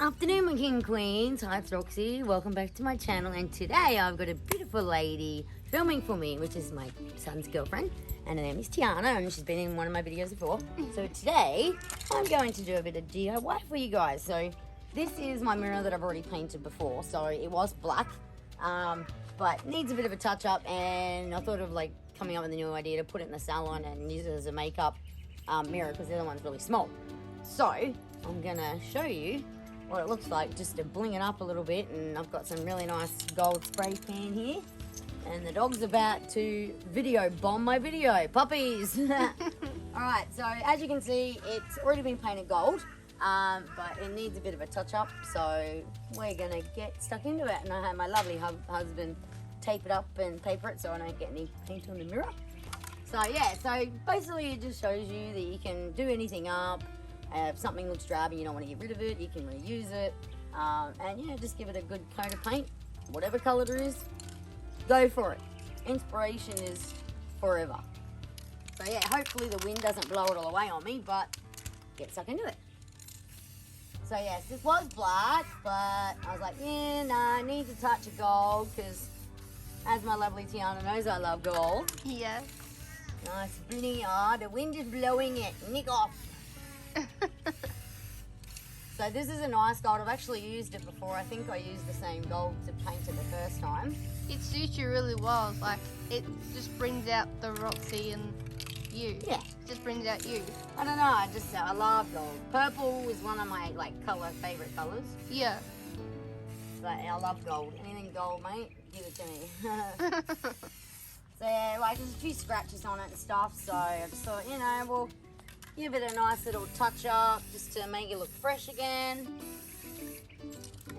Afternoon, my king queens. Hi, it's Roxy. Welcome back to my channel. And today I've got a beautiful lady filming for me, which is my son's girlfriend. And her name is Tiana, and she's been in one of my videos before. So today I'm going to do a bit of DIY for you guys. So this is my mirror that I've already painted before. So it was black, but needs a bit of a touch up. And I thought of like coming up with a new idea to put it in the salon and use it as a makeup mirror because the other one's really small. So I'm gonna show you what it looks like just to bling it up a little bit. And I've got some really nice gold spray can here, and the dog's about to video bomb my video. Puppies. Alright, so as you can see, it's already been painted gold, but it needs a bit of a touch up, so we're gonna get stuck into it. And I had my lovely husband tape it up and paper it so I don't get any paint on the mirror. So yeah, so basically it just shows you that you can do anything up. If something looks drab and you don't want to get rid of it, you can reuse it. And yeah, just give it a good coat of paint, whatever color it is, go for it. Inspiration is forever. So yeah, hopefully the wind doesn't blow it all away on me, but get stuck into it. So yes, this was black, but I was like, yeah, nah, it needs a touch of gold because as my lovely Tiana knows, I love gold. Yes. Nice bling. Oh, the wind is blowing it. Nick off. So this is a nice gold. I've actually used it before. I think I used the same gold to paint it the first time. It suits you really well. Like, it just brings out the Roxy and you. Yeah. It just brings out you. I don't know. I love gold. Purple is one of my favorite colors. Yeah. But I love gold. Anything gold, mate, give it to me. So yeah, like there's a few scratches on it and stuff. So I just thought, you know, we'll give it a nice little touch up just to make it look fresh again.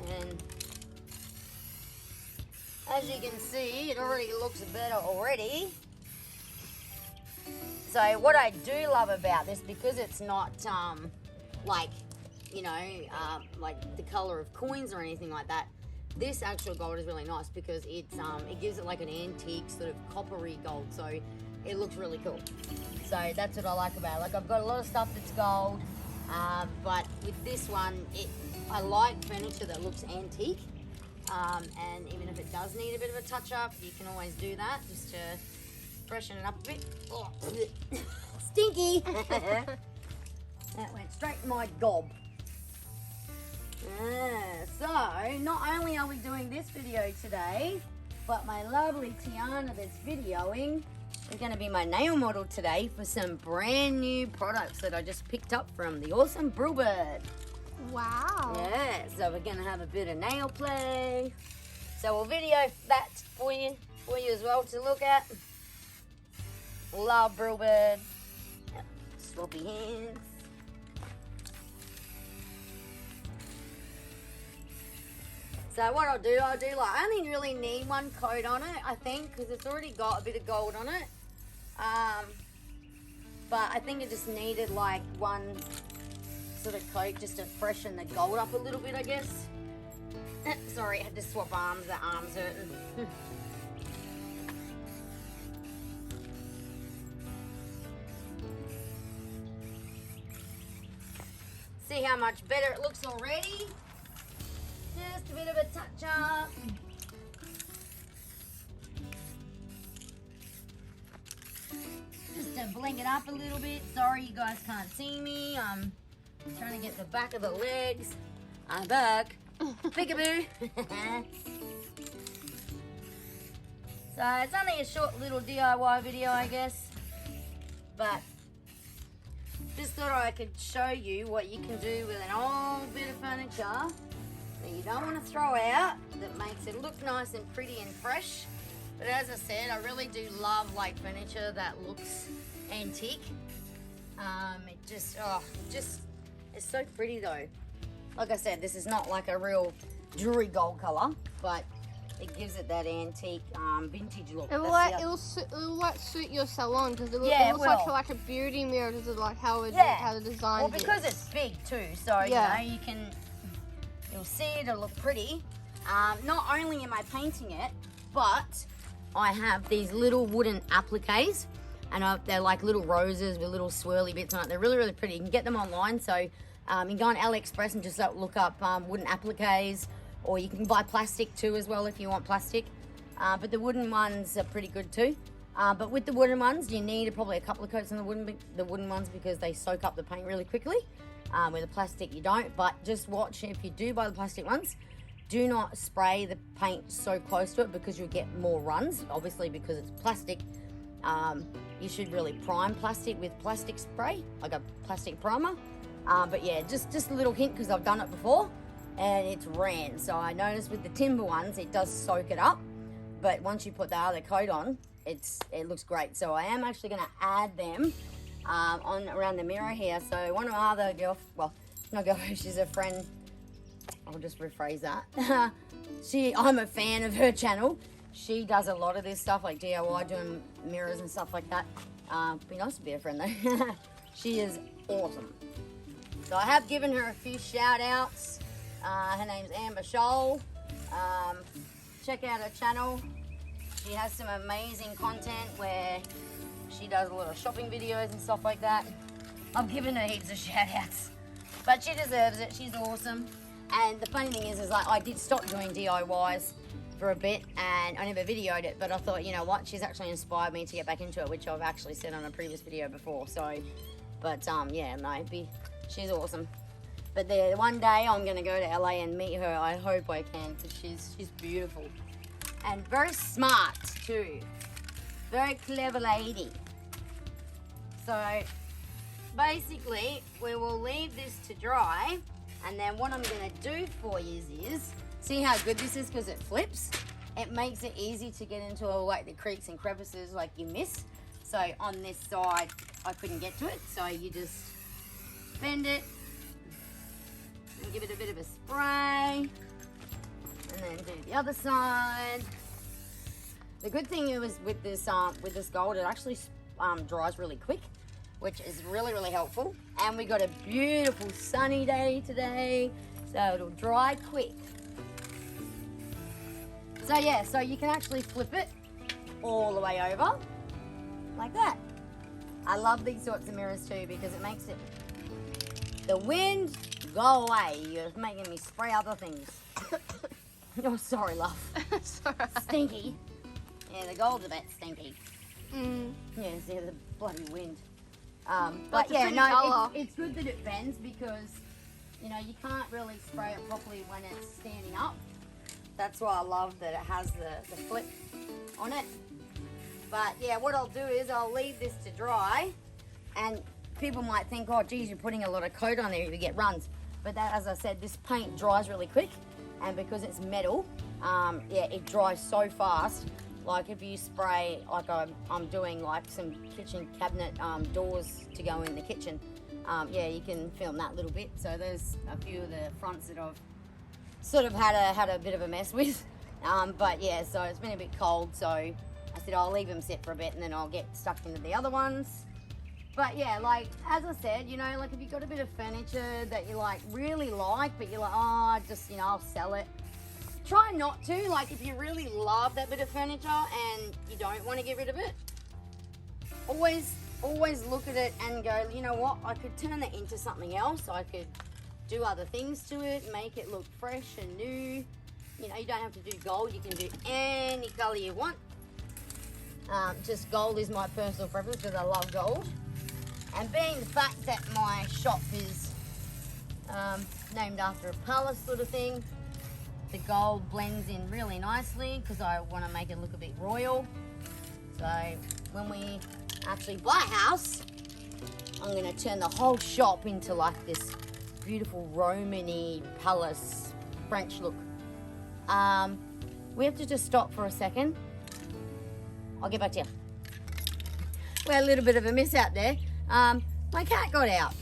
And as you can see, it already looks better already. So what I do love about this, because it's not like, you know, like the color of coins or anything like that, this actual gold is really nice because it's it gives it like an antique sort of coppery gold, so it looks really cool. So that's what I like about it. Like, I've got a lot of stuff that's gold, but with this one, I like furniture that looks antique. And even if it does need a bit of a touch up, you can always do that just to freshen it up a bit. Oh, stinky! That went straight in my gob. So, not only are we doing this video today, but my lovely Tiana that's videoing is going to be my nail model today for some brand new products that I just picked up from the awesome Brewbird. Wow. Yeah, so we're going to have a bit of nail play. So we'll video that for you as well to look at. Love Brewbird. Yep. Sloppy hands. So what I'll do like, I only really need one coat on it, I think, because it's already got a bit of gold on it. But I think it just needed like one sort of coat just to freshen the gold up a little bit, I guess. Sorry, I had to swap arms, the arm's hurting. See how much better it looks already? Just a bit of a touch up. Just to bling it up a little bit. Sorry you guys can't see me. I'm trying to get the back of the legs. I'm back. Peekaboo. So it's only a short little DIY video, I guess. But just thought I could show you what you can do with an old bit of furniture that you don't want to throw out, that makes it look nice and pretty and fresh. But as I said, I really do love like furniture that looks antique. It's so pretty though. Like I said, this is not like a real jewelry gold color, but it gives it that antique vintage look. It will suit your salon because it looks like a beauty mirror because of like how the design is. Well, because it's big too, so yeah. You know, you'll see it'll look pretty. Not only am I painting it, but I have these little wooden appliqués, and they're like little roses with little swirly bits on it. They're really, really pretty. You can get them online, so You can go on AliExpress and just look up wooden appliques, or you can buy plastic too as well if you want plastic. But the wooden ones are pretty good too. But with the wooden ones, you need probably a couple of coats on the wooden ones because they soak up the paint really quickly. With the plastic, you don't. But just watch, if you do buy the plastic ones, do not spray the paint so close to it because you'll get more runs. Obviously, because it's plastic, you should really prime plastic with plastic spray, like a plastic primer. But yeah, just a little hint because I've done it before and it's ran. So I noticed with the timber ones, it does soak it up. But once you put the other coat on, it looks great. So I am actually going to add them on around the mirror here. So one of my other she's a friend. I'll just rephrase that. I'm a fan of her channel. She does a lot of this stuff like DIY, doing mirrors and stuff like that. Be nice to be a friend though. She is awesome. So I have given her a few shout outs. Her name's Amber Shoal. Check out her channel. She has some amazing content where she does a lot of shopping videos and stuff like that. I've given her heaps of shout outs, but she deserves it. She's awesome. And the funny thing is like I did stop doing DIYs for a bit and I never videoed it, but I thought, you know what, she's actually inspired me to get back into it, which I've actually said on a previous video before. So, but yeah, no, she's awesome. But one day I'm gonna go to LA and meet her. I hope I can, because she's beautiful and very smart too. Very clever lady. So basically, we will leave this to dry. And then what I'm going to do for you is, see how good this is because it flips? It makes it easy to get into all like the creaks and crevices like you miss. So on this side, I couldn't get to it. So you just bend it and give it a bit of a spray. And then do the other side. The good thing is with this gold, it actually dries really quick, which is really, really helpful. And we got a beautiful sunny day today, so it'll dry quick. So yeah, so you can actually flip it all the way over, like that. I love these sorts of mirrors too because it makes the wind go away. You're making me spray other things. Oh, sorry, love. Sorry. Stinky. Yeah, the gold's a bit stinky. Mm. Yeah, see the bloody wind. But yeah, no, it's good that it bends because, you know, you can't really spray it properly when it's standing up. That's why I love that it has the flip on it. But yeah, what I'll do is I'll leave this to dry, and people might think, oh geez, you're putting a lot of coat on there, you get runs. But that, as I said, this paint dries really quick, and because it's metal, yeah, it dries so fast. Like if you spray, like I'm doing like some kitchen cabinet doors to go in the kitchen, yeah, you can film that a little bit. So there's a few of the fronts that I've sort of had a bit of a mess with. But yeah, so it's been a bit cold, so I said I'll leave them sit for a bit and then I'll get stuck into the other ones. But yeah, like as I said, you know, like if you've got a bit of furniture that you like really like, but you're like, oh, just, you know, I'll sell it. Try not to. Like if you really love that bit of furniture and you don't want to get rid of it, always look at it and go, you know what, I could turn that into something else. I could do other things to it, make it look fresh and new. You know, you don't have to do gold, you can do any color you want. Just gold is my personal preference because I love gold. And being the fact that my shop is named after a palace sort of thing, the gold blends in really nicely because I want to make it look a bit royal. So when we actually buy a house, I'm going to turn the whole shop into like this beautiful Roman-y palace French look. We have to just stop for a second. I'll get back to you. We had a little bit of a miss out there. My cat got out.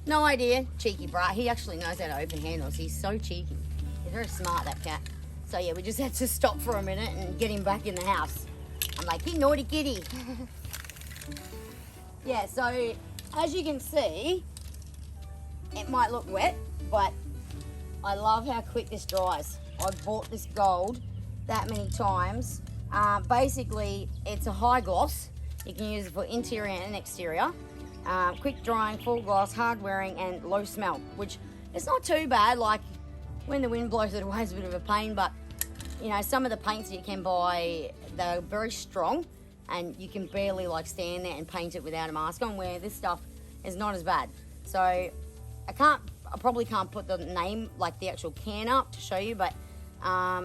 No idea. Cheeky brat. He actually knows how to open handles. He's so cheeky. He's very smart, that cat. So yeah, we just had to stop for a minute and get him back in the house. I'm like, hey, naughty kitty. Yeah, so as you can see, it might look wet, but I love how quick this dries. I've bought this gold that many times. Basically, it's a high gloss. You can use it for interior and exterior. quick drying, full gloss, hard wearing, and low smell, which is not too bad. Like when the wind blows it away, it's a bit of a pain, but you know, some of the paints you can buy, they're very strong and you can barely like stand there and paint it without a mask on, where this stuff is not as bad. So I probably can't put the name, like the actual can up to show you, but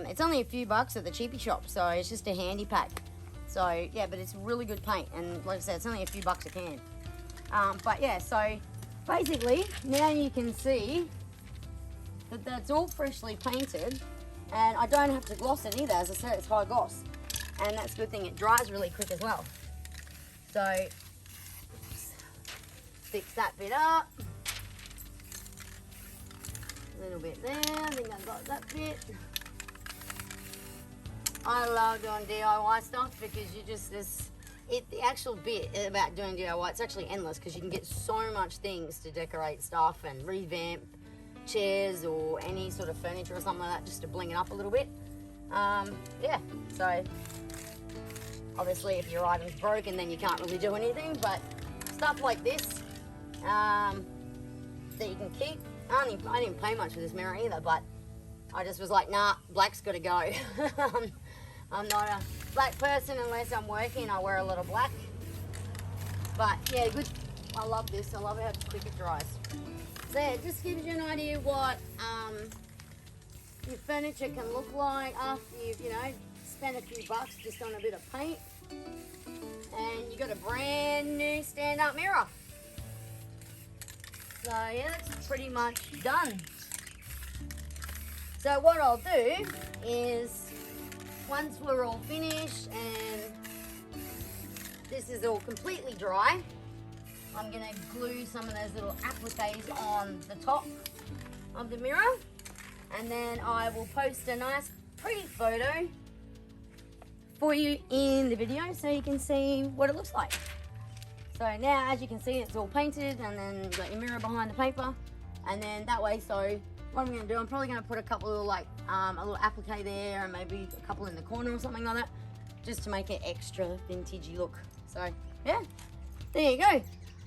it's only a few bucks at the cheapy shop, so it's just a handy pack. So yeah, but it's really good paint, and like I said, it's only a few bucks a can. But yeah, so basically now you can see that that's all freshly painted, and I don't have to gloss it either. As I said, it's high gloss, and that's a good thing. It dries really quick as well. So fix that bit up. A little bit there. I think I got that bit. I love doing DIY stuff because you just the actual bit about doing DIY, it's actually endless because you can get so much things to decorate stuff and revamp chairs or any sort of furniture or something like that, just to bling it up a little bit. Yeah, so obviously if your item's broken then you can't really do anything, but stuff like this that you can keep. I didn't pay much for this mirror either, but I just was like, nah, black's got to go. I'm not a black person unless I'm working. I wear a lot of black. But yeah, good. I love this. I love how quick it dries. So yeah, it just gives you an idea what your furniture can look like after you've, you know, spent a few bucks just on a bit of paint. And you got a brand new stand-up mirror. So yeah, that's pretty much done. So what I'll do is, once we're all finished and this is all completely dry, I'm going to glue some of those little appliques on the top of the mirror, and then I will post a nice pretty photo for you in the video so you can see what it looks like. So now, as you can see, it's all painted, and then you've got your mirror behind the paper, and then that way, so what I'm going to do, I'm probably going to put a couple of like a little applique there, and maybe a couple in the corner or something like that, just to make it extra vintagey look. So yeah, there you go.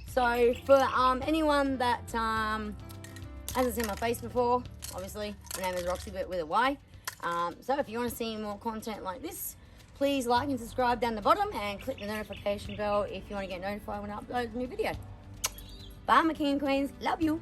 So for anyone that hasn't seen my face before, obviously my name is Roxy, but with a Y. So if you want to see more content like this, please like and subscribe down the bottom, and click the notification bell if you want to get notified when I upload a new video. Bye, my king and queens. Love you.